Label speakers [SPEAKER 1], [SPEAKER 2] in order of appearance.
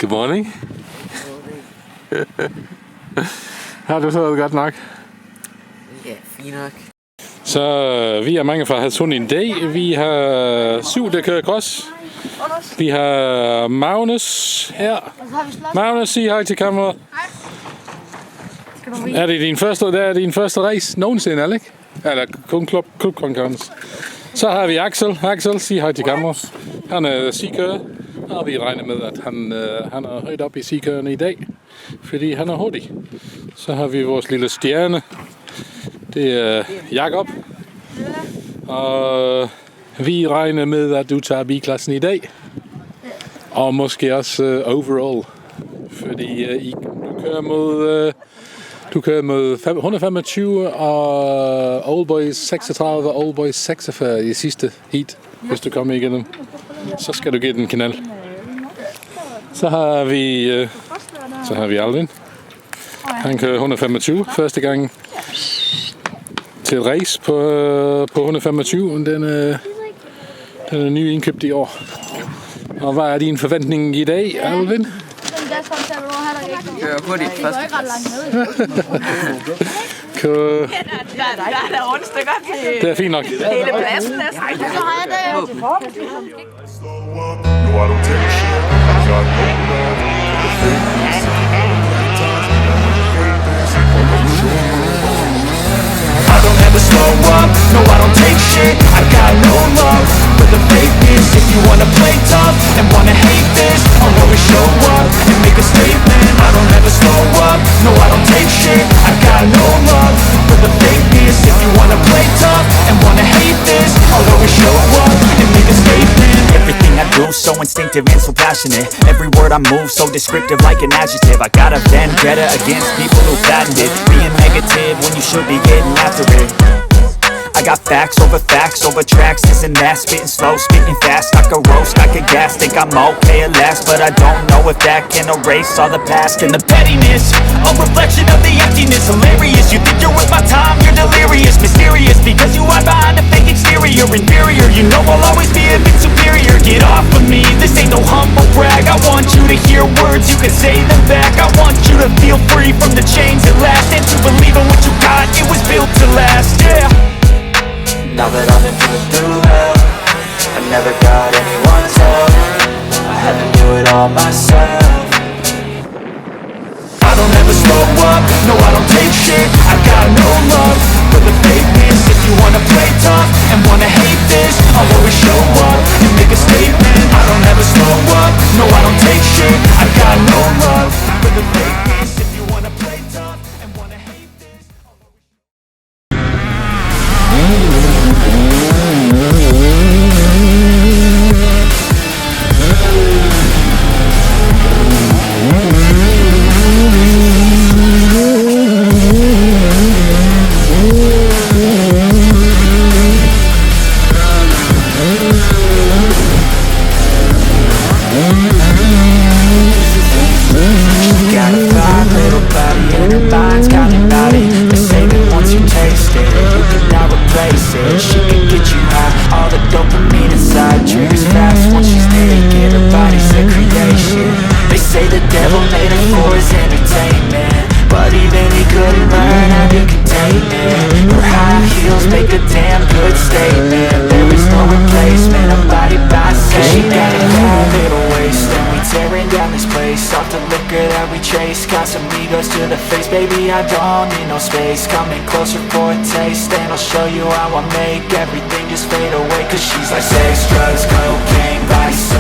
[SPEAKER 1] Good morning. Har du sovet godt nok?
[SPEAKER 2] Ja, fint nok.
[SPEAKER 1] Så vi er mange fra Hadsund i dag. Vi har 7, der kører cross. Vi har Magnus her. Magnus, sig hej til kameraet. Hej. Er det din første race nogensinde, eller ikke? Eller kun klubkonkurrence. Så har vi Axel. Axel, sig hej til kameraet. Han er sigkører. Og vi regner med, at han er højt op i sigkørende i dag, fordi han er hurtig. Så har vi vores lille stjerne. Det er Jakob. Og vi regner med, at du tager B-klassen i dag. Og måske også overall. Fordi du kører mod 125 og Old Boys 36 og Old Boys 46 i sidste heat, hvis du kommer igennem. Så skal du give den knald. Så har vi Alvin. Han kører 125 første gang til et race på 125. Den er ny indkøbt i år. Og hvad er din forventning i dag, Alvin?
[SPEAKER 2] Kører hurtigt første plads.
[SPEAKER 3] Der er rundstykker til
[SPEAKER 1] Det er fint nok.
[SPEAKER 3] hele pladsen næsten. Så har jeg det.
[SPEAKER 4] No, I don't take shit. I got no love for the fakeness. I don't ever slow up. No, I don't take shit. I got no love for the fakeness. If you wanna play tough and wanna hate this, I'll always show up and make a statement. I don't ever slow up. No, I don't take shit. I got no love for the fakeness. If you wanna play tough and wanna hate this, I'll always show up and make a statement.
[SPEAKER 5] Everything I do so instinctive and so passionate. Every word I move so descriptive like an adjective. I got a vendetta against people who patented being negative when you should be getting after it. I got facts over tracks, this and that. Spitting slow, spitting fast, I could roast, I could gas. Think I'm okay at last, but I don't know if that can erase all the past. And the pettiness, a reflection of the emptiness. Hilarious, you think you're worth my time, you're delirious. Mysterious, because you hide behind a fake exterior. Inferior, you know I'll always be a bit superior. Get off of me, this ain't no humble brag. I want you to hear words, you can say them back. I want you to feel free from the chains at last, and to believe in what you got, it was built to last, yeah.
[SPEAKER 6] Now that I've been put through hell, I never got anyone's help. I had to do it all myself.
[SPEAKER 4] I don't ever slow up, no I don't take shit. I got no love for the fakeness. If you wanna play tough and wanna hate this, I'll always show up and make a statement. I don't ever slow up, no I don't take shit. I got no love for the fakeness. If you wanna play tough and wanna hate this,
[SPEAKER 6] She can get you high, all the dopamine inside triggers fast once she's naked, her body's a creation. They say the devil made her for his entertainment, but even he couldn't learn how to contain it. Her high heels make a damn good statement. There is no replacement, a body by say. She got a bad little waist, and we tearing down this place. Off the liquor that we chase, got some egos to the face. Baby, I don't need no space, coming closer for a taste, and I'll show you how I make everything just fade away. Cause she's like sex, drugs, cocaine, vice.